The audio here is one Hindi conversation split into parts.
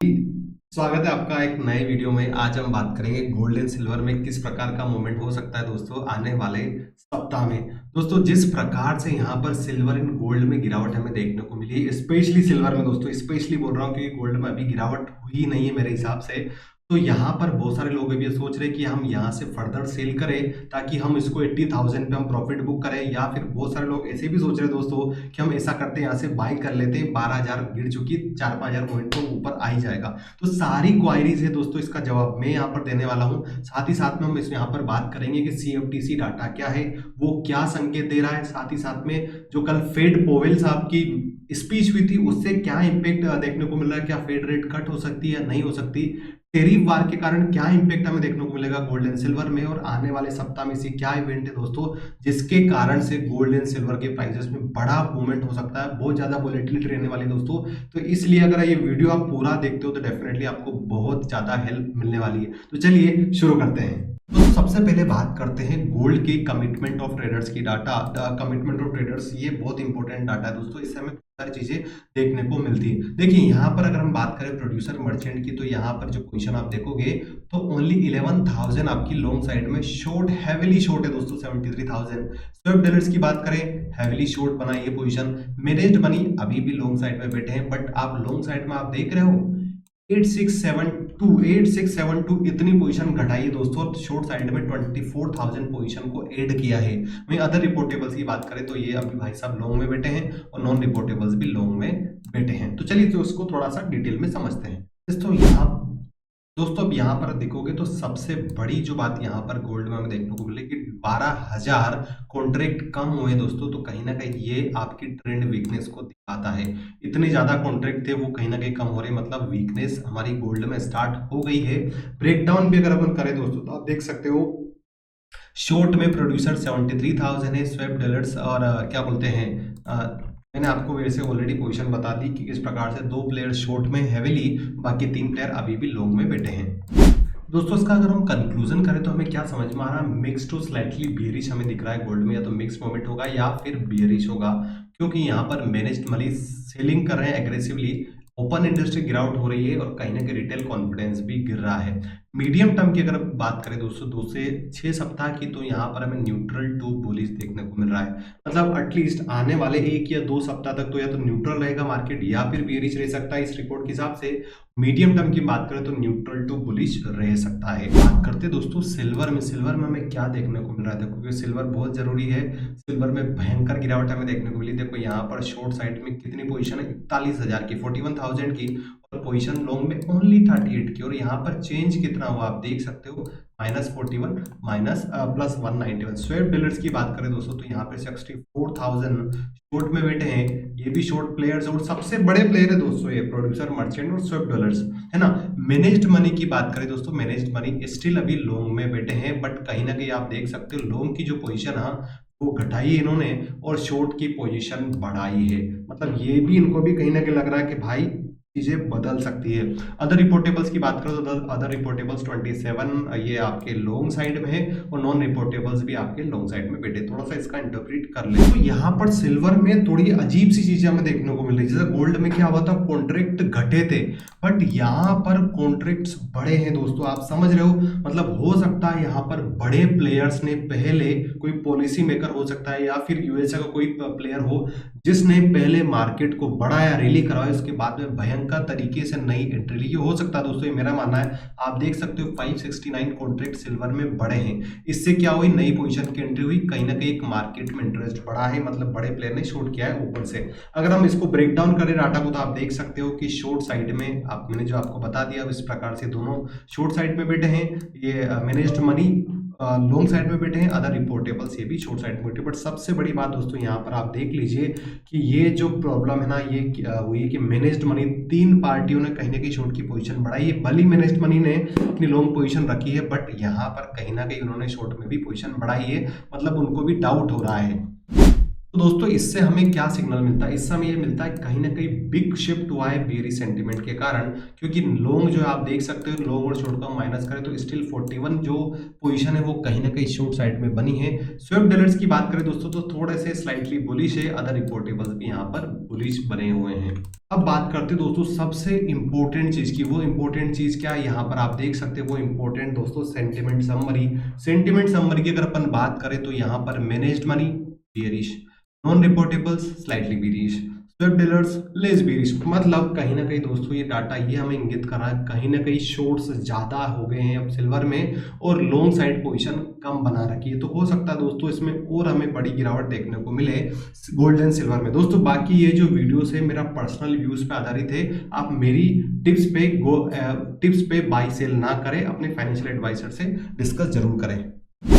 स्वागत है आपका एक नए वीडियो में। आज हम बात करेंगे गोल्ड एंड सिल्वर में किस प्रकार का मूवमेंट हो सकता है दोस्तों आने वाले सप्ताह में। दोस्तों जिस प्रकार से यहाँ पर सिल्वर एंड गोल्ड में गिरावट हमें देखने को मिली है, स्पेशली सिल्वर में दोस्तों, स्पेशली बोल रहा हूँ क्योंकि गोल्ड में अभी गिरावट हुई नहीं है मेरे हिसाब से। तो यहाँ पर बहुत सारे लोग अभी ये सोच रहे हैं कि हम यहाँ से फर्दर सेल करें ताकि हम इसको 80,000 पे हम प्रॉफिट बुक करें, या फिर बहुत सारे लोग ऐसे भी सोच रहे हैं दोस्तों कि हम ऐसा करते हैं यहाँ से बाई कर लेते हैं, 12,000 गिर चुकी 4-5,000 पॉइंट तो ऊपर आ ही जाएगा। तो सारी क्वायरीज है दोस्तों, इसका जवाब मैं यहाँ पर देने वाला हूँ। साथ ही साथ में हम इस यहाँ पर बात करेंगे कि सीएफटीसी डाटा क्या है, वो क्या संकेत दे रहा है। साथ ही साथ में जो कल फेड पोवेल साहब की स्पीच हुई थी उससे क्या इम्पैक्ट देखने को मिल रहा है, क्या फेड रेट कट हो सकती है या नहीं हो सकती, टेरिफ वार के कारण क्या इम्पैक्ट हमें देखने को मिलेगा गोल्ड एंड सिल्वर में, और आने वाले सप्ताह में से क्या इवेंट है दोस्तों जिसके कारण से गोल्ड एंड सिल्वर के प्राइसेस में बड़ा मूवमेंट हो सकता है, बहुत ज्यादा वोलेटिलिटी रहने वाली है दोस्तों। तो इसलिए अगर ये वीडियो आप पूरा देखते हो तो डेफिनेटली आपको बहुत ज्यादा हेल्प मिलने वाली है। तो चलिए शुरू करते हैं। तो सबसे पहले बात करते हैं गोल्ड की कमिटमेंट ऑफ ट्रेडर्स की डाटा। कमिटमेंट ऑफ ट्रेडर्स ये बहुत इंपॉर्टेंट डाटा है दोस्तों, इससे हमें सारी चीजें देखने को मिलती है। देखिए यहाँ पर अगर हम बात करें प्रोड्यूसर मर्चेंट की, तो यहाँ पर जो पोजीशन आप देखोगे तो ओनली 11,000 आपकी लॉन्ग साइड में शॉर्ट, हैवीली शॉर्ट है दोस्तों 73,000। स्वेप डीलर्स की बात करें, हैवीली शॉर्ट बना ये पोजीशन। मैनेज्ड मनी अभी भी लॉन्ग साइड में बैठे हैं, बट आप लॉन्ग साइड में आप देख रहे हो 8672 इतनी पोजीशन घटाई है दोस्तों, शॉर्ट साइड में 24,000 पोजीशन को ऐड किया है। वहीं अदर रिपोर्टेबल्स की बात करें तो ये अभी भाई साहब लॉन्ग में बैठे हैं और नॉन रिपोर्टेबल्स भी लॉन्ग में बैठे हैं। तो चलिए तो उसको थोड़ा सा डिटेल में समझते हैं दोस्तों अब यहाँ पर देखोगे तो सबसे बड़ी जो बात यहाँ पर गोल्ड में हमें देखने को मिले कि 12,000 कॉन्ट्रैक्ट कम हुए दोस्तों, तो कहीं ना कहीं ये आपकी ट्रेंड वीकनेस को दिखाता है। इतने ज्यादा कॉन्ट्रैक्ट थे वो कहीं ना कहीं कम हो रहे, मतलब वीकनेस हमारी गोल्ड में स्टार्ट हो गई है। ब्रेकडाउन भी अगर अपन करें दोस्तों तो आप देख सकते हो शॉर्ट में प्रोड्यूसर 73,000 है, स्वेप डीलर्स और क्या बोलते हैं, मैंने आपको वैसे ऑलरेडी पोजीशन बता दी कि किस प्रकार से 2 प्लेयर शॉर्ट में हैवीली, बाकी 3 प्लेयर अभी भी लॉन्ग में बैठे हैं। दोस्तों इसका अगर हम कंक्लूजन करें तो हमें क्या समझ में आ रहा है, मिक्स टू स्लाइटली बियरिश हमें दिख रहा है गोल्ड में, या तो मिक्स मोमेंट होगा या फिर बियरिश होगा, क्योंकि यहाँ पर मैनेज्ड मनी सेलिंग कर रहे हैं एग्रेसिवली, ओपन इंडस्ट्री गिरावट हो रही है और कहीं ना कहीं रिटेल कॉन्फिडेंस भी गिर रहा है। मीडियम टर्म की अगर बात करें दोस्तों 2 से 6 सप्ताह की, तो यहाँ पर हमें न्यूट्रल टू बुलिश देखने को मिल रहा है। मतलब एटलीस्ट आने वाले 1 या 2 सप्ताह तक तो या तो न्यूट्रल रहेगा मार्केट या फिर बेरिश रह सकता है इस रिपोर्ट के हिसाब से। मीडियम टर्म की बात करें तो न्यूट्रल टू बुलिश रह सकता है। बात करते दोस्तों सिल्वर में, सिल्वर में हमें क्या देखने को मिल रहा है, देखो क्योंकि सिल्वर बहुत जरूरी है। सिल्वर में भयंकर गिरावट हमें देखने को मिली। देखो यहाँ पर शॉर्ट साइड में कितनी पोजीशन है, 41,000 की, 41,000 की, और पोजीशन लॉन्ग में ओनली 38 की। और यहाँ पर चेंज कितना हुआ आप देख सकते हो, -41 माइनस प्लस 191। स्वेप डीलर्स की बात करें दोस्तों तो यहाँ पे 64,000 शॉर्ट में बैठे हैं, ये भी शॉर्ट प्लेयर्स और सबसे बड़े प्लेयर है दोस्तों ये प्रोड्यूसर मर्चेंट और स्वेप डीलर्स, है ना। मैनेज्ड मनी की बात करें दोस्तों, मैनेज्ड मनी स्टिल अभी लॉन्ग में बैठे हैं, बट कहीं ना कहीं आप देख सकते हो लॉन्ग की जो पोजीशन है वो घटाई है इन्होंने और शॉर्ट की पोजीशन बढ़ाई है। मतलब ये भी इनको भी कहीं ना कहीं लग रहा है कि भाई चीजें बदल सकती है। अदर रिपोर्टेबल्स की बात करो तो अदर रिपोर्टेबल्स 27 ये आपके लॉन्ग साइड में है और नॉन रिपोर्टेबल्स भी आपके लॉन्ग साइड में बैठे। थोड़ा सा इसका इंटरप्रेट कर ले तो यहाँ पर सिल्वर में थोड़ी अजीब सी चीजें हमें देखने को मिल रही है। जैसे गोल्ड में क्या हुआ था, कॉन्ट्रैक्ट घटे थे, बट यहाँ पर कॉन्ट्रैक्ट्स बढ़े हैं दोस्तों, आप समझ रहे हो। मतलब हो सकता है यहाँ पर बड़े प्लेयर्स ने पहले, कोई पॉलिसी मेकर हो सकता है या फिर यूएसए का कोई प्लेयर हो जिसने पहले मार्केट को बढ़ाया, रैली करवाया, उसके बाद में भयंकर तरीके से नई एंट्री ली। हो सकता है दोस्तों, ये मेरा मानना है। आप देख सकते हो 569 कॉन्ट्रैक्ट सिल्वर में बढ़े हैं। इससे क्या हुई, नई पोजीशन की एंट्री हुई, कहीं ना कहीं एक मार्केट में इंटरेस्ट बढ़ा है, मतलब बड़े प्लेयर ने शॉर्ट किया है ऊपर से। अगर हम इसको ब्रेक डाउन करें डाटा को तो आप देख सकते हो कि शॉर्ट साइड में मैंने जो आपको बता दिया इस प्रकार से दोनों शॉर्ट साइड में बैठे हैं। ये मैनेज्ड मनी लॉन्ग साइड में बैठे हैं, अदर रिपोर्टेबल्स ये भी शॉर्ट साइड में बैठे। बट सबसे बड़ी बात दोस्तों यहाँ पर आप देख लीजिए कि ये जो प्रॉब्लम है ना, ये हुई है कि मैनेज्ड मनी 3 पार्टियों ने कहीं ना कहीं शॉर्ट की पोजीशन बढ़ाई है। भली मैनेज्ड मनी ने अपनी लॉन्ग पोजीशन रखी है, बट यहाँ पर कहीं ना कहीं उन्होंने शॉर्ट में भी पोजीशन बढ़ाई है, मतलब उनको भी डाउट हो रहा है। तो तो दोस्तों इससे हमें क्या सिग्नल मिलता है, इससे हमें ये मिलता है कहीं ना कहीं बिग शिफ्ट हुआ है बेयरिश सेंटीमेंट के कारण, क्योंकि लॉन्ग जो है आप देख सकते हो लॉन्ग और शॉर्ट का माइनस करें तो स्टिल 41 जो पोजीशन है वो कहीं ना कहीं शॉर्ट साइड में बनी है। स्वेप डीलर्स की बात करें दोस्तों तो थोड़े से स्लाइटली बुलिश है, अदर रिपोर्टेबल्स भी यहाँ पर बुलिश बने हुए हैं। अब बात करते हैं दोस्तों सबसे इंपॉर्टेंट चीज की, वो इंपॉर्टेंट चीज क्या है यहाँ पर आप देख सकते हैं, वो इंपॉर्टेंट दोस्तों सेंटिमेंट समरी। सेंटिमेंट समरी की अगर अपन बात करें तो यहाँ पर managed money bearish, non reportables slightly bearish, swap dealers less bearish. मतलब कहीं ना कहीं दोस्तों ये डाटा ये हमें इंगित कर रहा है कहीं ना कहीं शॉर्ट्स ज्यादा हो गए हैं अब सिल्वर में और लॉन्ग साइड पोजीशन कम बना रखी है। तो हो सकता है दोस्तों इसमें और हमें बड़ी गिरावट देखने को मिले गोल्ड एंड सिल्वर में। दोस्तों बाकी ये जो वीडियोस है मेरा पर्सनल व्यूज पे आधारित है, आप मेरी टिप्स पे बाई सेल ना करें, अपने फाइनेंशियल एडवाइजर से डिस्कस जरूर करें।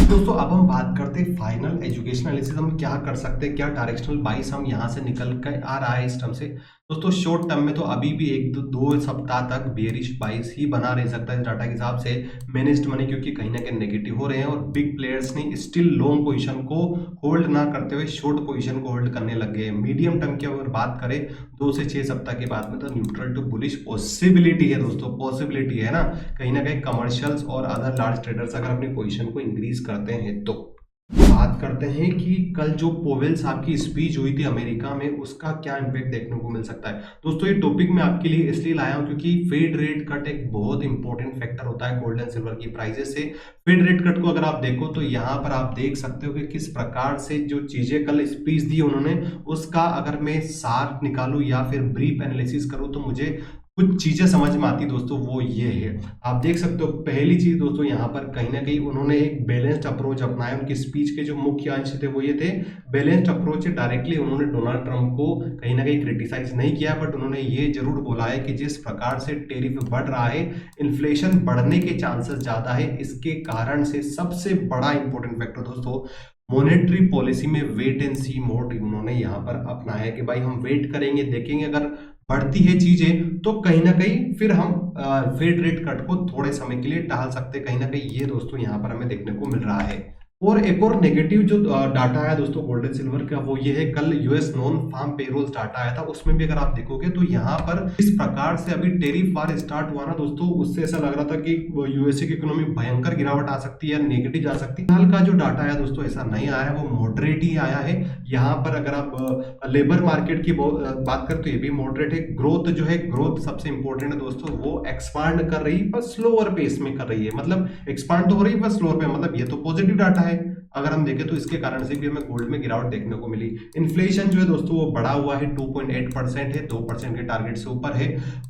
दोस्तों अब हम बात करते हैं फाइनल एजुकेशन एनालिसिस हम क्या कर सकते हैं, क्या डायरेक्शनल बाइस हम यहाँ से निकल कर आ रहा है इस टर्म से। दोस्तों शॉर्ट टर्म में तो अभी भी एक दो सप्ताह तक बेयरिश बाइस ही बना रह सकता है इस डाटा के हिसाब से। मैनेज्ड मनी क्योंकि कहीं ना कहीं नेगेटिव हो रहे हैं और बिग प्लेयर्स ने स्टिल लॉन्ग पोजीशन को होल्ड ना करते हुए शॉर्ट पोजीशन को होल्ड करने लग गए। मीडियम टर्म की अगर बात करें 2 से 6 सप्ताह के बाद में तो न्यूट्रल टू बुलिश पॉसिबिलिटी है दोस्तों, पॉसिबिलिटी है ना कहीं कमर्शियल्स और अदर लार्ज ट्रेडर्स अगर अपनी पोजीशन को इंक्रीज करते हैं तो। बात करते हैं कि कल जो पोवेल साहब की स्पीच हुई थी अमेरिका में उसका क्या इम्पैक्ट देखने को मिल सकता है। दोस्तों ये टॉपिक मैं आपके लिए इसलिए लाया हूं क्योंकि फेड रेट कट एक बहुत इंपॉर्टेंट फैक्टर होता है गोल्ड एंड सिल्वर की प्राइसेस से। फेड रेट कट को अगर आप देखो तो यहाँ पर आप देख सकते हो कि किस प्रकार से जो चीजें कल स्पीच दी उन्होंने उसका अगर मैं सार निकालूं या फिर ब्रीफ एनालिसिस करूं तो मुझे कुछ चीजें समझ में आती दोस्तों, वो ये है आप देख सकते हो। पहली चीज दोस्तों यहाँ पर कहीं ना कहीं उन्होंने एक बैलेंस्ड अप्रोच अपनाया। उनकी स्पीच के जो मुख्य अंश थे वो ये थे बैलेंस्ड अप्रोच है। डायरेक्टली उन्होंने डोनाल्ड ट्रंप को कहीं ना कहीं क्रिटिसाइज नहीं किया, बट उन्होंने ये जरूर बोला है कि जिस प्रकार से टेरिफ बढ़ रहा है इन्फ्लेशन बढ़ने के चांसेस ज्यादा है। इसके कारण से सबसे बड़ा इंपॉर्टेंट फैक्टर दोस्तों मॉनेटरी पॉलिसी में वेट एंड सी मोड उन्होंने यहाँ पर अपनाया है कि भाई हम वेट करेंगे देखेंगे, अगर बढ़ती है चीजें तो कहीं ना कहीं फिर हम फेड रेट कट को थोड़े समय के लिए टाल सकते हैं। कहीं ना कहीं ये दोस्तों यहाँ पर हमें देखने को मिल रहा है। और एक और नेगेटिव जो डाटा आया दोस्तों गोल्ड एंड सिल्वर का वो ये है कल US non farm payrolls data आया था, उसमें भी अगर आप देखोगे तो यहाँ पर इस प्रकार से अभी टेरिफ वार स्टार्ट हुआ ना दोस्तों उससे ऐसा लग रहा था कि यूएसए की इकोनॉमी भयंकर गिरावट आ सकती है या नेगेटिव जा सकती है। फिलहाल का जो डाटा आया दोस्तों ऐसा नहीं आया है, वो मॉडरेट ही आया है। यहाँ पर अगर आप लेबर मार्केट की बात करें तो ये भी मॉडरेट है। ग्रोथ जो है ग्रोथ सबसे इंपॉर्टेंट है दोस्तों, वो एक्सपांड कर रही है पर स्लोअर पेस में कर रही है, मतलब एक्सपांड तो हो रही है पर स्लोअर पे, मतलब ये तो पॉजिटिव डाटा है। अगर हम देखें तो इसके कारण से भी हमें गोल्ड में गिरावट देखने को मिली। इन्फ्लेशन जो है दोस्तों वो बढ़ा हुआ है 2.8% है, 2% के टारगेट से ऊपर है,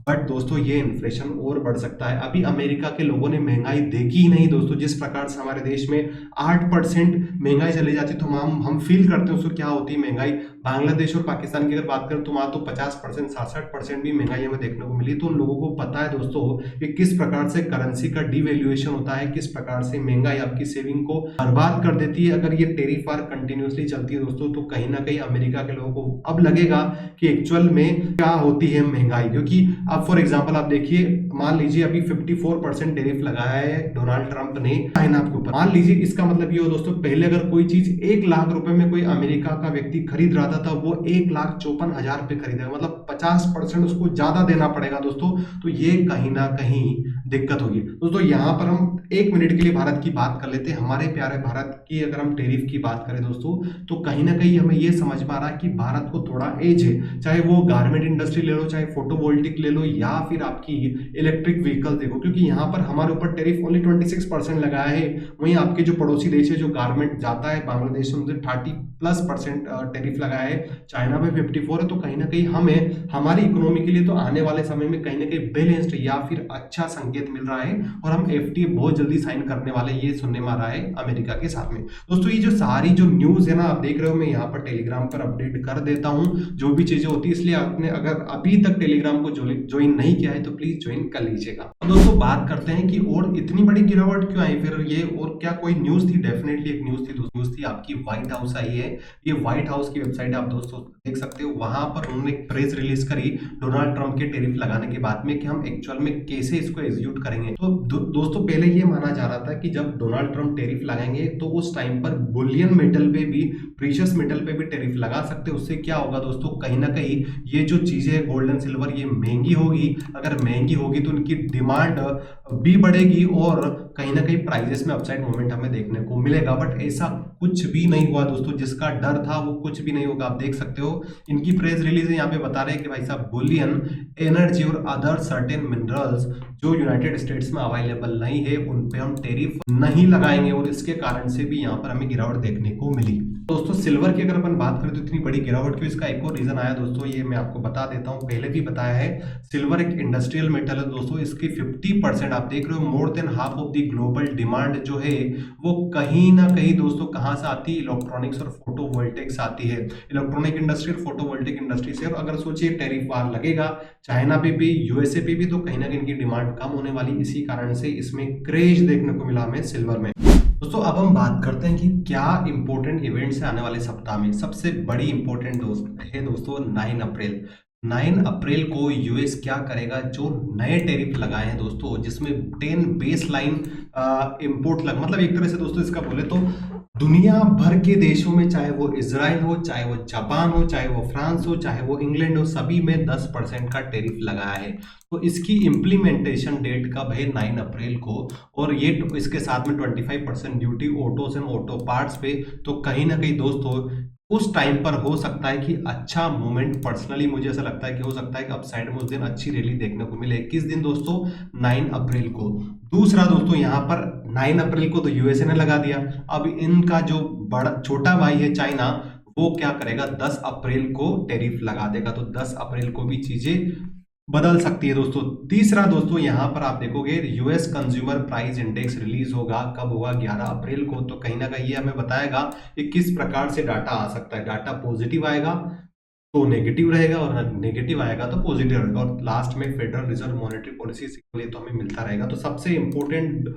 बट दोस्तों ये इन्फ्लेशन और बढ़ सकता है। अभी अमेरिका के लोगों ने महंगाई देखी ही नहीं दोस्तों, जिस प्रकार से हमारे देश में 8% महंगाई चली जाती तो हम फील करते हैं उसको क्या होती है महंगाई। बांग्लादेश और पाकिस्तान की अगर बात करें तो वहां तो 50% 67% भी महंगाई हमें देखने को मिली। तो उन लोगों को पता है दोस्तों कि किस प्रकार से करेंसी का डिवैल्यूएशन होता है, किस प्रकार से महंगाई आपकी सेविंग को बर्बाद कर देती है। अगर ये टेरिफ वार कंटिन्यूअसली चलती है दोस्तों तो कहीं ना कहीं अमेरिका के लोगों को अब लगेगा कि एक्चुअल में क्या होती है महंगाई। क्योंकि अब फॉर एग्जांपल आप देखिए मान लीजिए अभी 54% टेरिफ लगाया है डोनाल्ड ट्रंप ने चाइना के ऊपर। मान लीजिए इसका मतलब ये हो दोस्तों पहले अगर कोई चीज 1 लाख रुपए में कोई अमेरिका का व्यक्ति खरीद रहा था वो 1,54,000 रुपए खरीदेगा, मतलब 50% उसको ज्यादा देना पड़ेगा दोस्तों। तो ये कहीं ना कहीं दिक्कत होगी दोस्तों। यहाँ पर हम 1 मिनट के लिए भारत की बात कर लेते हैं। हमारे प्यारे भारत की अगर हम टेरिफ की बात करें दोस्तों तो कहीं ना कहीं हमें ये समझ में आ रहा है कि भारत को थोड़ा एज है, चाहे वो गारमेंट इंडस्ट्री ले लो, चाहे फोटोवोल्टिक ले लो या फिर आपकी इलेक्ट्रिक व्हीकल देखो, क्योंकि यहाँ पर हमारे ऊपर टेरिफ ओनली 26% लगाया है। वहीं आपके जो पड़ोसी देश है जो गारमेंट जाता है बांग्लादेश में 30+% टेरिफ लगाया है, चाइना में 54 है। तो कहीं ना कहीं हमें हमारी इकोनॉमी के लिए तो आने वाले समय में कहीं ना कहीं बैलेंस्ड या फिर अच्छा संकेत मिल रहा है और हम एफटीए बहुत जल्दी साइन करने वाले ये सुनने में आ रहा है अमेरिका के साथ में। दोस्तों ये जो सारी जो न्यूज है ना आप देख रहे हो मैं यहाँ पर टेलीग्राम पर अपडेट कर देता हूँ जो भी चीजें होती है, इसलिए आपने अगर अभी तक टेलीग्राम को ज्वाइन नहीं किया है तो प्लीज ज्वाइन कर लीजिएगा। दोस्तों बात करते हैं कि और इतनी बड़ी गिरावट क्यों आई फिर ये, और क्या कोई न्यूज थी? डेफिनेटली एक न्यूज थी आपकी व्हाइट हाउस आई है। ये व्हाइट हाउस की वेबसाइट आप दोस्तों देख सकते हो, वहां पर उन्होंने एक प्रेस रिलीज करी डोनाल्ड ट्रंप के टेरिफ लगाने के बाद में कि हम एक्चुअल में कैसे इसको एग्जीक्यूट करेंगे। तो दोस्तों पहले ये माना जा रहा था कि जब डोनाल्ड ट्रंप टेरिफ लगाएंगे तो उस टाइम पर बुलियन मेटल पे भी, प्रीशियस मेटल पे भी टैरिफ लगा सकते हैं। उससे क्या होगा दोस्तों, कहीं ना कहीं ये जो चीजें है गोल्ड एंड सिल्वर ये महंगी होगी। अगर महंगी होगी तो उनकी डिमांड भी बढ़ेगी और कहीं ना कहीं प्राइजेस में अपसाइड मूवमेंट हमें देखने को मिलेगा। बट ऐसा कुछ भी नहीं हुआ दोस्तों, जिसका डर था वो कुछ भी नहीं होगा। आप देख सकते हो इनकी प्रेस रिलीज यहाँ पे बता रहे हैं कि भाई साहब बुलियन, एनर्जी और अदर सर्टेन मिनरल्स जो यूनाइटेड स्टेट्स में अवेलेबल नहीं है उन पे हम टैरिफ नहीं लगाएंगे, और इसके कारण से भी यहाँ पर हमें गिरावट देखने को मिली। दोस्तों सिल्वर की अगर अपन बात करें तो इतनी बड़ी गिरावट क्यों, इसका एक और रीजन आया दोस्तों, ये मैं आपको बता देता हूँ, पहले भी बताया है। सिल्वर एक इंडस्ट्रियल मेटल है दोस्तों, इसकी 50% आप देख रहे हो, more than half of the global demand जो है वो कहीं ना कहीं दोस्तों कहाँ से आती है, इलेक्ट्रॉनिक्स और फोटोवोल्टिक्स आती है। इलेक्ट्रॉनिक इंडस्ट्री और फोटोवोल्टिक इंडस्ट्री से अगर सोचिए टैरिफ वार लगेगा चाइना पे भी, यूएसए पे भी, तो कहीं ना कहीं इनकी डिमांड कम होने वाली, इसी कारण से इसमें क्रेज देखने को मिला हमें सिल्वर में। दोस्तों अब हम बात करते हैं कि क्या इंपॉर्टेंट इवेंट्स है आने वाले सप्ताह में। सबसे बड़ी इंपॉर्टेंट दोस्तों 9 अप्रैल। 9 अप्रैल को यूएस क्या करेगा, जो नए टैरिफ लगाए हैं दोस्तों, जिसमें 10 बेस लाइन इम्पोर्ट लग, मतलब एक तरह से दोस्तों इसका बोले तो दुनिया भर के देशों में, चाहे वो इजराइल हो, चाहे वो जापान हो, चाहे वो फ्रांस हो, चाहे वो इंग्लैंड हो, सभी में 10% का टैरिफ लगाया है। तो इसकी इम्प्लीमेंटेशन डेट कब है, 9 अप्रैल को, और ये इसके साथ में 25% duty autos and auto parts पे। तो कहीं ना कहीं दोस्तों उस टाइम पर हो सकता है कि अच्छा मोमेंट, पर्सनली मुझे ऐसा लगता है कि हो सकता है कि अपसाइड में उस दिन अच्छी रैली देखने को मिले। किस दिन दोस्तों, 9 अप्रैल को। दूसरा दोस्तों यहाँ पर 9 अप्रैल को तो यूएसए ने लगा दिया, अब इनका जो बड़ा छोटा भाई है चाइना, वो क्या करेगा, 10 अप्रैल को टैरिफ लगा देगा। तो 10 अप्रैल को भी चीजें बदल सकती है दोस्तों। तीसरा दोस्तों यहाँ पर आप देखोगे US consumer price index release होगा, कब होगा, 11 अप्रैल को। तो कहीं ना कहीं ये हमें बताएगा कि किस प्रकार से डाटा आ सकता है। डाटा पॉजिटिव आएगा तो नेगेटिव रहेगा, और नेगेटिव आएगा तो पॉजिटिव रहेगा, और लास्ट में फेडरल रिजर्व मॉनेटरी पॉलिसी से तो हमें मिलता रहेगा। तो सबसे इंपॉर्टेंट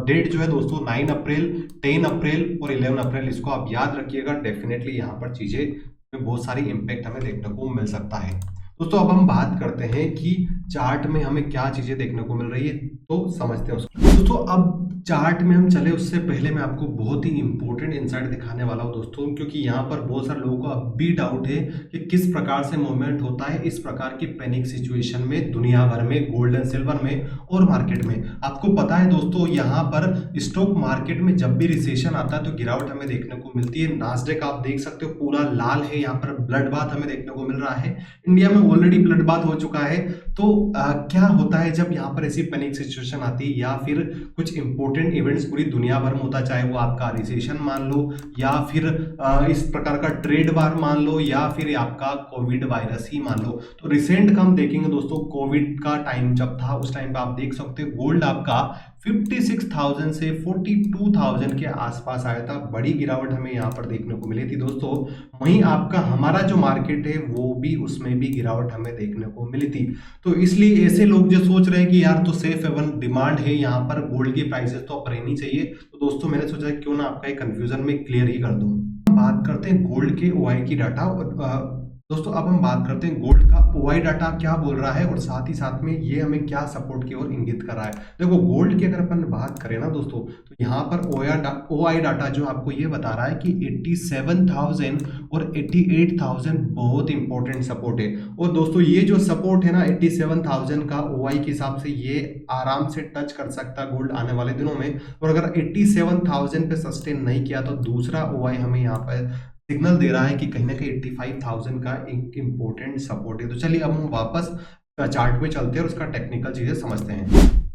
डेट जो है दोस्तों 9 अप्रैल, 10 अप्रैल और 11 अप्रैल, इसको आप याद रखिएगा। डेफिनेटली यहाँ पर चीजें में बहुत सारी इंपैक्ट हमें देखने को मिल सकता है। दोस्तों अब हम बात करते हैं कि चार्ट में हमें क्या चीजें देखने को मिल रही है, तो समझते हैं उसको। दोस्तों अब चार्ट में हम चले उससे पहले मैं आपको बहुत ही इंपॉर्टेंट इंसाइट दिखाने वाला हूं दोस्तों, क्योंकि यहाँ पर बहुत सारे लोगों को अब भी डाउट है कि किस प्रकार से मूवमेंट होता है इस प्रकार की पैनिक सिचुएशन में, दुनिया भर में, गोल्ड एंड सिल्वर में और मार्केट में। आपको पता है दोस्तों यहाँ पर स्टॉक मार्केट में जब भी रिसेशन आता है तो गिरावट हमें देखने को मिलती है। नास्डैक आप देख सकते हो पूरा लाल है, यहाँ पर ब्लड बाथ हमें देखने को मिल रहा है। इंडिया में ऑलरेडी ब्लड बाथ हो चुका है। तो क्या होता है जब यहाँ पर ऐसी पैनिक सिचुएशन आती है या फिर कुछ इंपॉर्टेंट इवेंट्स पूरी दुनिया भर में होता है, चाहे वो आपका रिसेशन मान लो या फिर इस प्रकार का ट्रेड वार मान लो या फिर आपका कोविड वायरस ही मान लो। तो रिसेंट का हम देखेंगे दोस्तों, कोविड का टाइम जब था उस टाइम पे आप देख सकते हो गोल्ड आपका 56,000 से 42,000 के आसपास आया था। बड़ी गिरावट हमें यहाँ पर देखने को मिली थी दोस्तों। वहीं आपका हमारा जो मार्केट है वो भी, उसमें भी गिरावट हमें देखने को मिली थी। तो इसलिए ऐसे लोग जो सोच रहे हैं कि यार तो सेफ हेवन डिमांड है यहाँ पर, गोल्ड की प्राइसेस तो अब रहनी चाहिए, तो दोस्तों मैंने सोचा क्यों ना आपका एक कंफ्यूजन में क्लियर ही कर दूं। बात करते हैं गोल्ड के ओआई की डाटा, और दोस्तों अब हम बात करते हैं गोल्ड का ओआई डाटा क्या बोल रहा है और साथ ही साथ में ये हमें क्या सपोर्ट की ओर इंगित कर रहा है। देखो गोल्ड की अगर अपन बात करें ना दोस्तों, तो यहाँ पर ओआई डाटा जो आपको ये बता रहा है कि 87,000 और 88,000 बहुत इंपॉर्टेंट सपोर्ट है। और दोस्तों ये जो सपोर्ट है ना 87,000 का, ओआई के हिसाब से ये आराम से टच कर सकता है गोल्ड आने वाले दिनों में। और अगर 87,000 पे सस्टेन नहीं किया तो दूसरा ओआई हमें यहाँ पर सिग्नल दे रहा है कि कहीं ना कहीं 85,000 का एक इंपॉर्टेंट सपोर्ट है। तो चलिए अब हम वापस चार्ट पे चलते हैं और उसका टेक्निकल चीजें समझते हैं।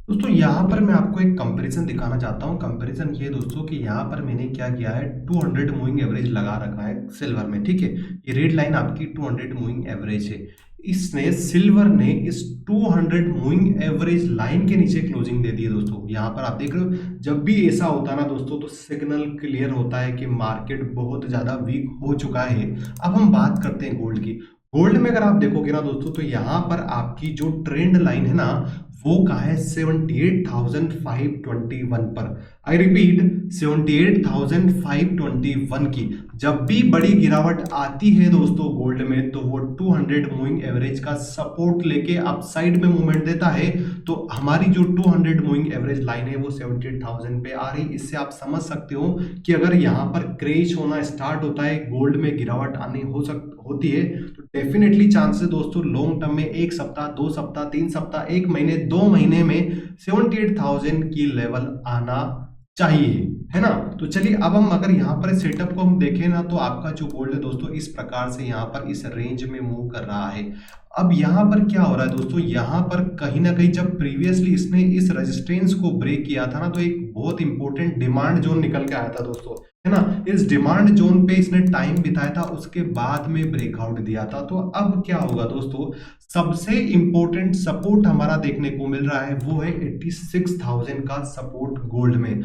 दोस्तों यहाँ पर मैं आपको एक कंपैरिजन दिखाना चाहता हूँ। कंपैरिजन ये दोस्तों कि यहाँ पर मैंने क्या किया है, 200 मूविंग एवरेज लगा रखा है सिल्वर में, ठीक है। ये रेड लाइन आपकी 200 मूविंग एवरेज है। इसने सिल्वर ने इस 200 मूविंग एवरेज लाइन के नीचे क्लोजिंग दे दी है दोस्तों। यहाँ पर आप देख रहे हो जब भी ऐसा होता है ना दोस्तों, तो सिग्नल क्लियर होता है कि मार्केट बहुत ज्यादा वीक हो चुका है। अब हम बात करते हैं गोल्ड की। गोल्ड में अगर आप देखोगे ना दोस्तों, तो यहाँ पर आपकी जो ट्रेंड लाइन है ना वो कहाँ है, 78,521 पर। आई रिपीट 78,521 की। जब भी बड़ी गिरावट आती है दोस्तों गोल्ड में, तो वो 200 मूविंग एवरेज का सपोर्ट लेके अपसाइड में मूवमेंट देता है। तो हमारी जो 200 मूविंग एवरेज लाइन है वो 78,000 पे आ रही। इससे आप समझ सकते हो कि अगर यहाँ पर क्रैश होना स्टार्ट होता है, गोल्ड में गिरावट आनी होती है, तो डेफिनेटली चांसेस दोस्तों लॉन्ग टर्म में 1 सप्ताह, 2 सप्ताह, 3 सप्ताह, 1 महीने, 2 महीने में 78,000 की लेवल आना चाहिए, है ना। तो चलिए अब हम अगर यहाँ पर सेटअप को हम देखें ना, तो आपका जो गोल्ड है दोस्तों इस प्रकार से यहाँ पर इस रेंज में मूव कर रहा है। अब यहाँ पर क्या हो रहा है दोस्तों, यहाँ पर कहीं ना कहीं जब प्रीवियसली इसने इस रेजिस्टेंस को ब्रेक किया था ना, तो एक बहुत इंपॉर्टेंट डिमांड जोन निकल के आया था दोस्तों, है ना। इस डिमांड जोन पे इसने टाइम बिताया था, उसके बाद में ब्रेकआउट दिया था। तो अब क्या होगा दोस्तों, सबसे इंपॉर्टेंट सपोर्ट हमारा देखने को मिल रहा है वो है 86,000 का सपोर्ट गोल्ड में।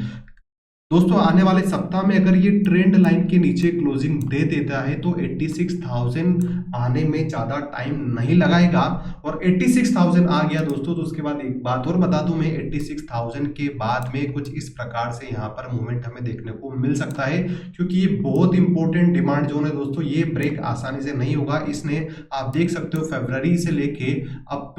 दोस्तों आने वाले सप्ताह में अगर ये ट्रेंड लाइन के नीचे क्लोजिंग दे देता है तो 86,000 आने में ज़्यादा टाइम नहीं लगाएगा। और 86,000 आ गया दोस्तों, तो उसके बाद एक बात और बता दूं मैं, 86,000 के बाद में कुछ इस प्रकार से यहाँ पर मूवमेंट हमें देखने को मिल सकता है, क्योंकि ये बहुत इंपॉर्टेंट डिमांड जोन है दोस्तों। ये ब्रेक आसानी से नहीं होगा। इसने आप देख सकते हो फरवरी से लेके अब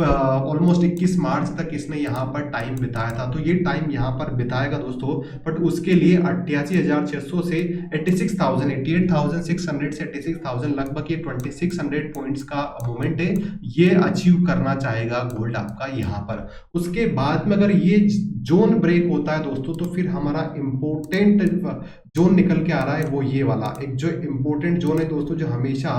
ऑलमोस्ट 21 मार्च तक इसने यहाँ पर टाइम बिताया था। तो ये टाइम यहाँ पर बिताएगा दोस्तों, बट उसके लिए 88,600 से 86,000, 88,600 से 86,000 लगभग ये 2600 पॉइंट्स का मूवमेंट है, ये अचीव करना चाहेगा गोल्ड आपका यहाँ पर। उसके बाद में अगर ये जोन ब्रेक होता है दोस्तों, तो फिर हमारा इंपॉर्टेंट जोन निकल के आ रहा है वो ये वाला एक जो इंपॉर्टेंट जोन है दोस्तों, जो हमेशा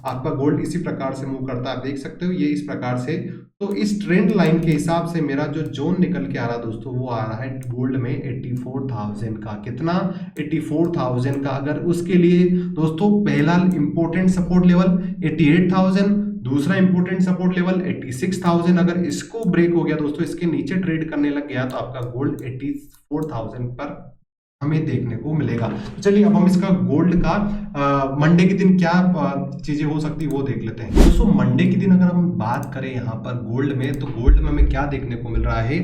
आपका गोल्ड इसी प्रकार से मूव करता है, आप देख सकते हो ये इस प्रकार से। तो इस ट्रेंड लाइन के हिसाब से मेरा जो जोन निकल के आ रहा है दोस्तों, वो आ रहा है गोल्ड में 84,000 का। कितना? 84,000 का। अगर उसके लिए दोस्तों पहला इंपॉर्टेंट सपोर्ट लेवल 88,000, दूसरा इंपॉर्टेंट सपोर्ट लेवल 86,000, अगर इसको ब्रेक हो गया दोस्तों, इसके नीचे ट्रेड करने लग गया, तो आपका गोल्ड 84,000 पर हमें देखने को मिलेगा। तो चलिए अब हम इसका गोल्ड का मंडे के दिन क्या चीजें हो सकती है वो देख लेते हैं दोस्तों। मंडे के दिन अगर हम बात करें यहाँ पर गोल्ड में, तो गोल्ड में हमें क्या देखने को मिल रहा है,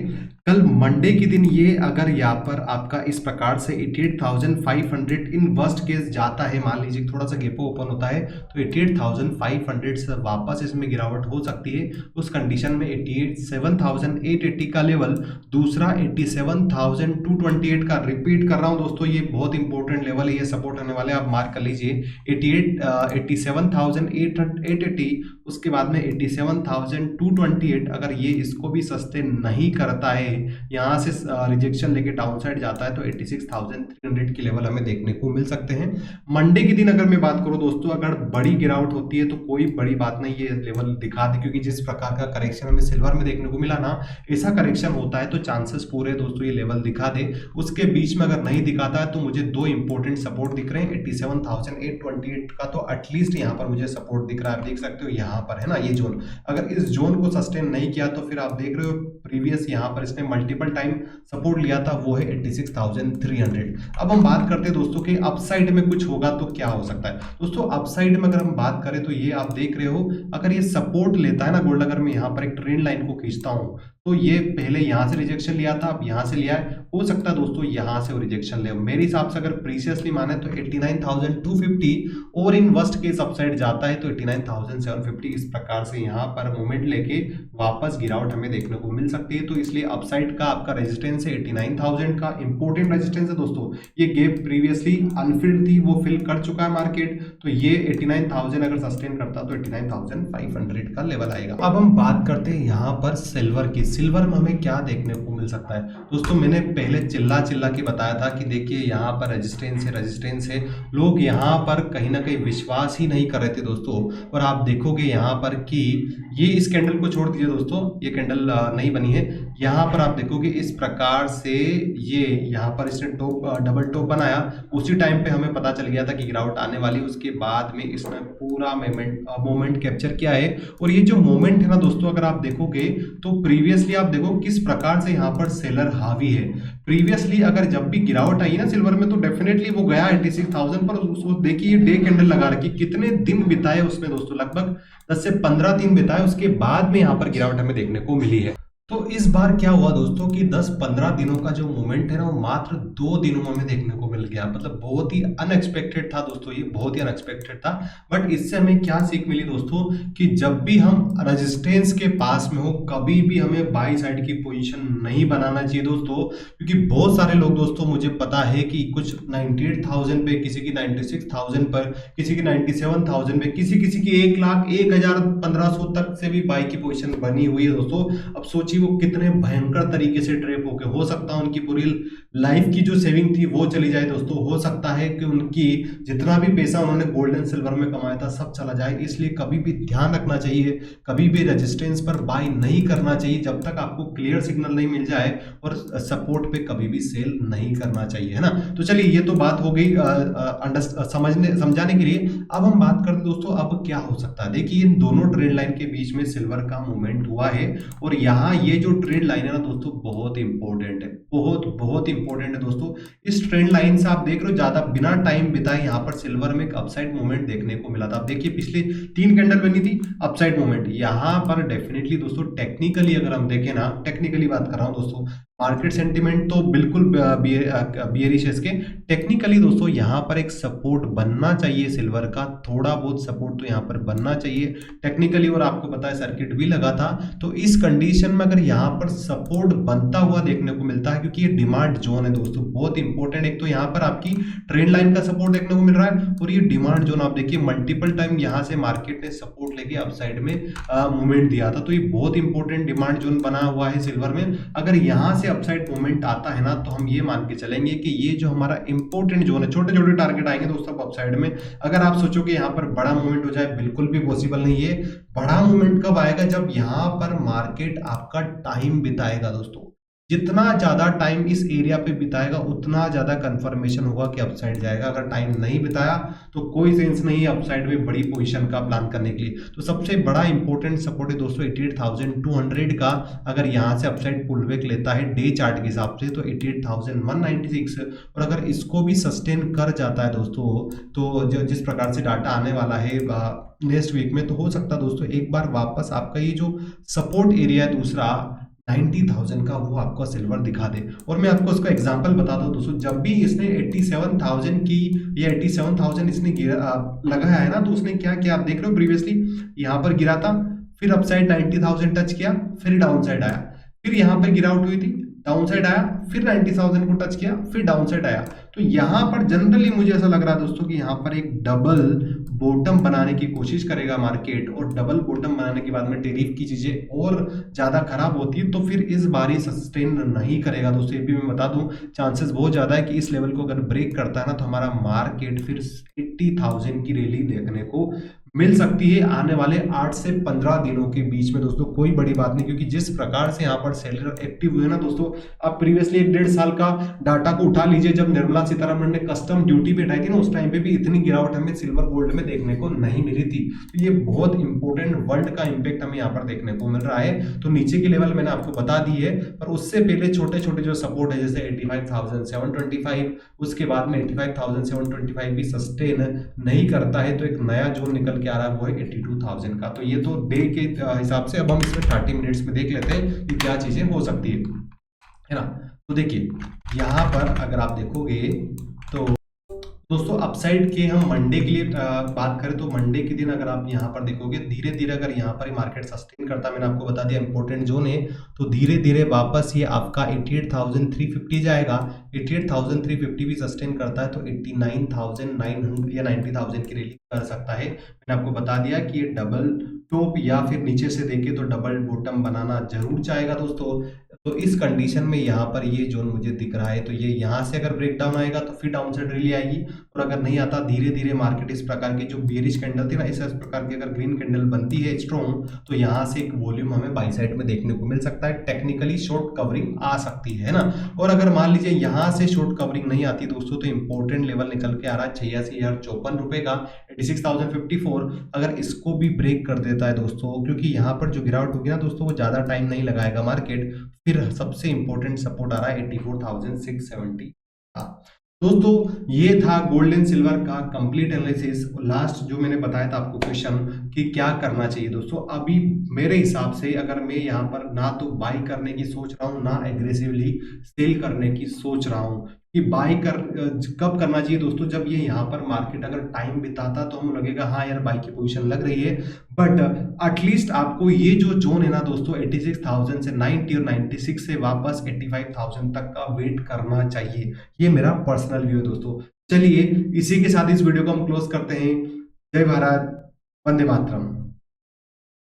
कल मंडे के दिन ये अगर यहाँ पर आपका इस प्रकार से 88,500 इन वर्स्ट केस जाता है, मान लीजिए थोड़ा सा गैप ओपन होता है, तो 88,500 से वापस इसमें गिरावट हो सकती है। उस कंडीशन में 87,880 का लेवल, दूसरा 87,228 का, रिपीट कर रहा हूं दोस्तों, ये बहुत इंपॉर्टेंट लेवल है, ये सपोर्ट होने वाले, आप मार्क कर लीजिए। 87,880, उसके बाद में 87,228, अगर ये इसको भी सस्टेन नहीं करता है, यहाँ से रिजेक्शन लेके डाउन साइड जाता है, तो 86,300 की लेवल हमें देखने को मिल सकते हैं। मंडे के दिन अगर मैं बात करूं दोस्तों, अगर बड़ी गिरावट होती है तो कोई बड़ी बात नहीं, ये लेवल दिखा दे, क्योंकि जिस प्रकार का करेक्शन हमें सिल्वर में देखने को मिला ना, ऐसा करेक्शन होता है तो चांसेस पूरे दोस्तों ये लेवल दिखा दे। उसके बीच में अगर नहीं दिखाता है तो मुझे दो इंपॉर्टेंट सपोर्ट दिख रहे हैं, 87,828 का तो एटलीस्ट यहाँ पर मुझे सपोर्ट दिख रहा है, आप देख सकते हो यहाँ पर, है ना, ये जोन। अगर इस जोन को सस्टेन नहीं किया तो फिर आप देख रहे हो प्रीवियस यहाँ पर इसने मल्टीपल टाइम सपोर्ट लिया था, वो है 86,300। अब हम बात करते हैं दोस्तों कि अपसाइड में कुछ होगा तो क्या हो सकता है। दोस्तों अपसाइड में अगर हम बात करें तो ये आप देख रहे हो, अगर ये सपोर्ट लेता है ना गोल्ड, अगर मैं यहाँ पर एक ट्रेंड लाइन को खींचता हूँ, तो ये पहले यहाँ से रिजेक्शन लिया था, अब यहाँ से लिया है, हो सकता है दोस्तों यहाँ से वो रिजेक्शन ले। मेरे हिसाब से अगर प्रीसियसली माने तो 89,250, और इन वर्स्ट केस अपसाइड जाता है तो 89,750, इस प्रकार से यहाँ पर मूवमेंट लेके वापस गिरावट हमें देखने को मिल सकती है। तो इसलिए अपसाइड का आपका रेजिस्टेंस है 89,000 का, इंपॉर्टेंट रेजिस्टेंस है दोस्तों। ये गैप प्रीवियसली अनफिल्ड थी, वो फिल कर चुका है मार्केट, तो ये 89,000 अगर सस्टेन करता तो 89,500 का लेवल आएगा। अब हम बात करते हैं यहाँ पर सिल्वर की। सिल्वर में हमें क्या देखने को मिल सकता है दोस्तों, मैंने पहले चिल्ला चिल्ला के बताया था कि देखिए यहाँ पर रेजिस्टेंस है, लोग यहाँ पर कहीं ना कहीं विश्वास ही नहीं कर रहे थे दोस्तों। और आप देखोगे यहाँ पर कि ये इस कैंडल को छोड़ दीजिए दोस्तों, ये कैंडल नहीं बनी है, यहाँ पर आप देखोगे इस प्रकार से ये यहाँ पर इसने डबल टॉप बनाया, उसी टाइम पे हमें पता चल गया था कि गिरावट आने वाली। उसके बाद में इसने पूरा मोमेंट कैप्चर किया है। और ये जो मोमेंट है ना दोस्तों, अगर आप देखोगे तो प्रीवियसली आप देखो किस प्रकार से यहाँ पर सेलर हावी है। प्रीवियसली अगर जब भी गिरावट आई ना सिल्वर में, तो डेफिनेटली वो गया 86,000 पर। उसको देखिए डे कैंडल लगा रखी, कितने दिन बिताए उसमें दोस्तों, लगभग 10 से 15 दिन बिताए, उसके बाद में यहाँ पर गिरावट हमें देखने को मिली है। तो इस बार क्या हुआ दोस्तों कि 10-15 दिनों का जो मूवमेंट है ना, वो मात्र 2 दिनों में हमें देखने को मिल गया। मतलब बहुत ही अनएक्सपेक्टेड था दोस्तों, ये बहुत ही अनएक्सपेक्टेड था। बट इससे हमें क्या सीख मिली दोस्तों, कि जब भी हम रेजिस्टेंस के पास में हो, कभी भी हमें बाई साइड की पोजीशन नहीं बनाना चाहिए दोस्तों। क्योंकि बहुत सारे लोग दोस्तों, मुझे पता है कि कुछ 98,000 पे, किसी की 96,000 पर, किसी की 97,000 पे, किसी किसी की 1 लाख 1,1500 तक से भी बाई की पोजीशन बनी हुई है दोस्तों। अब सोचिए वो कितने भयंकर तरीके से ट्रैप होके, हो सकता है उनकी पूरी लाइफ की जो सेविंग थी वो चली जाए दोस्तों। हो सकता है कि उनकी जितना भी पैसा उन्होंने गोल्ड एंड सिल्वर में कमाया था सब चला जाए। इसलिए कभी भी ध्यान रखना चाहिए, कभी भी रेजिस्टेंस पर बाय नहीं करना चाहिए जब तक आपको क्लियर सिग्नल नहीं मिल जाए, और सपोर्ट पे कभी भी सेल नहीं करना चाहिए, है ना। तो चलिए ये तो बात हो गई समझाने के लिए। अब हम बात करते हैं दोस्तों, अब क्या हो सकता है। देखिए इन दोनों ट्रेंड लाइन के बीच में सिल्वर का मूवमेंट हुआ है, और यहाँ ये जो ट्रेंड लाइन है ना दोस्तों, बहुत इंपॉर्टेंट है, बहुत बहुत इंपॉर्टेंट है दोस्तों। इस ट्रेंड लाइन से आप देख रहे हो, ज्यादा बिना टाइम बिताए यहाँ पर सिल्वर में एक अपसाइड मूवमेंट देखने को मिला था। आप देखिए पिछले 3 कैंडल बनी थी अपसाइड मूवमेंट। यहाँ पर डेफिनेटली दोस्तों टेक्निकली अगर हम देखें ना, टेक्निकली बात कर रहा हूँ दोस्तों, मार्केट सेंटिमेंट तो बिल्कुल बियरिश है इसके। टेक्निकली दोस्तों यहाँ पर एक सपोर्ट बनना चाहिए सिल्वर का, थोड़ा बहुत सपोर्ट तो यहाँ पर बनना चाहिए टेक्निकली। और आपको पता है सर्किट भी लगा था। तो इस कंडीशन में अगर यहाँ पर सपोर्ट बनता हुआ देखने को मिलता है, क्योंकि ये डिमांड जोन है दोस्तों, बहुत इंपॉर्टेंट। एक तो यहाँ पर आपकी ट्रेंड लाइन का सपोर्ट देखने को मिल रहा है, और ये डिमांड जोन आप देखिए मल्टीपल टाइम यहाँ से मार्केट ने सपोर्ट लेके अपसाइड में मूवमेंट दिया था। तो ये बहुत इंपॉर्टेंट डिमांड जोन बना हुआ है सिल्वर में। अगर यहाँ से अपसाइड मूवमेंट आता है ना, तो हम ये मान के चलेंगे कि ये जो हमारा इंपॉर्टेंट जोन है, छोटे छोटे टारगेट आएंगे दोस्तों अपसाइड में। अगर आप सोचो कि यहाँ पर बड़ा मूवमेंट हो जाए, बिल्कुल भी पॉसिबल नहीं है। बड़ा मूवमेंट कब आएगा, जब यहाँ पर मार्केट आपका टाइम बिताएगा दोस्तों। जितना ज्यादा टाइम इस एरिया पे बिताएगा, उतना ज्यादा कंफर्मेशन होगा कि अपसाइड जाएगा। अगर टाइम नहीं बिताया तो कोई सेंस नहीं है अपसाइड में बड़ी पोजीशन का प्लान करने के लिए। तो सबसे बड़ा इंपॉर्टेंट सपोर्ट है दोस्तों 88,200 का। अगर यहाँ से अपसाइड पुल बैक लेता है डे चार्ट के हिसाब से, तो 88,196, और अगर इसको भी सस्टेन कर जाता है दोस्तों, तो जिस प्रकार से डाटा आने वाला है नेक्स्ट वीक में, तो हो सकता है दोस्तों एक बार वापस आपका ये जो सपोर्ट एरिया है दूसरा 90,000 का, वो आपको सिल्वर दिखा दे। और मैं आपको उसका एग्जांपल बताता हूँ दोस्तों, जब भी इसने 87,000 की, या 87,000 इसने लगाया है ना, तो उसने क्या किया आप देख रहे हो, प्रीवियसली यहाँ पर गिरा था, फिर अपसाइड 90,000 टच किया, फिर डाउन साइड आया, फिर यहाँ पर गिरावट हुई थी, डाउन साइड आया, फिर 90,000 को टच किया, फिर डाउन साइड आया। तो यहाँ पर जनरली मुझे ऐसा लग रहा है दोस्तों कि यहाँ पर एक डबल बॉटम बनाने की कोशिश करेगा मार्केट, और डबल बॉटम बनाने के बाद में टैरिफ की चीजें और ज्यादा खराब होती है, तो फिर इस बार ही सस्टेन नहीं करेगा दोस्तों। ये भी मैं बता दूं, चांसेस बहुत ज्यादा है कि इस लेवल को अगर ब्रेक करता है ना, तो हमारा मार्केट फिर 80,000 की रैली देखने को मिल सकती है आने वाले 8 से 15 दिनों के बीच में दोस्तों। कोई बड़ी बात नहीं, क्योंकि जिस प्रकार से यहाँ पर सेलर एक्टिव हुए ना दोस्तों, आप प्रीवियसली 1-1.5 साल का डाटा को उठा लीजिए, जब निर्मला सीतारमण ने कस्टम ड्यूटी पे हटाई थी ना, उस टाइम पे भी इतनी गिरावट हमें सिल्वर गोल्ड में देखने को नहीं मिली थी। तो ये बहुत इंपॉर्टेंट वर्ल्ड का इंपैक्ट हमें यहाँ पर देखने को मिल रहा है। तो नीचे की लेवल मैंने आपको बता दी है, पर उससे पहले छोटे छोटे जो सपोर्ट है, जैसे 85,725, उसके बाद में 85,725 भी सस्टेन नहीं करता है, तो एक नया जोन निकल के आ रहा है, वो है 82,000 का। तो ये तो डे के हिसाब से। अब हम इसमें 30 मिनट्स में देख लेते हैं कि क्या चीजें हो सकती है ना। तो देखिए यहाँ पर अगर आप देखोगे तो दोस्तों, अपसाइड के हम मंडे के लिए बात करें, तो मंडे के दिन अगर आप यहाँ पर देखोगे, धीरे धीरे अगर यहाँ पर मार्केट सस्टेन करता है, मैंने आपको बता दिया इंपॉर्टेंट जोन है, तो धीरे धीरे वापस ये आपका 88,350 जाएगा। 88,350 भी सस्टेन करता है, तो 89,900 या 90,000 की रैली कर सकता है। मैंने आपको बता दिया कि ये डबल टॉप या फिर नीचे से देखे तो डबल बॉटम बनाना जरूर चाहेगा दोस्तों। तो इस कंडीशन में यहाँ पर ये जोन मुझे दिख रहा है, तो ये यहाँ से अगर ब्रेक डाउन आएगा तो फिर डाउन साइड रैली आएगी, और अगर नहीं आता, धीरे धीरे मार्केट इस प्रकार की जो बेरिश कैंडल थी ना, इस प्रकार की अगर ग्रीन कैंडल बनती है स्ट्रॉन्ग, तो यहाँ से एक वॉल्यूम हमें बाई साइड में देखने को मिल सकता है। टेक्निकली शॉर्ट कवरिंग आ सकती है ना। और अगर मान लीजिए यहाँ से शॉर्ट कवरिंग नहीं आती दोस्तों, तो इंपॉर्टेंट लेवल निकल के आ रहा है 86,054 का, 86,054। अगर इसको भी ब्रेक कर देता है दोस्तों, क्योंकि यहाँ पर जो गिरावट होगी ना दोस्तों, वो ज्यादा टाइम नहीं लगाएगा मार्केट, फिर सबसे इंपॉर्टेंट सपोर्ट आ रहा है 84,670 का। दोस्तों ये था गोल्ड एंड सिल्वर का कंप्लीट एनालिसिस। लास्ट जो मैंने बताया था आपको क्वेश्चन कि क्या करना चाहिए दोस्तों, अभी मेरे हिसाब से अगर मैं यहाँ पर ना तो बाई करने की सोच रहा हूँ ना एग्रेसिवली सेल करने की सोच रहा हूँ कि बाई कब करना चाहिए दोस्तों, जब ये यहाँ पर मार्केट अगर टाइम बिताता तो हम लगेगा हाँ यार बाई की पोजीशन लग रही है, बट एटलीस्ट आपको ये जो जोन है ना दोस्तों 86,000 से 90 और 96 से वापस 85,000 तक का वेट करना चाहिए। ये मेरा पर्सनल व्यू है दोस्तों। चलिए इसी के साथ इस वीडियो को हम क्लोज करते हैं। जय भारत, वंदे मातरम।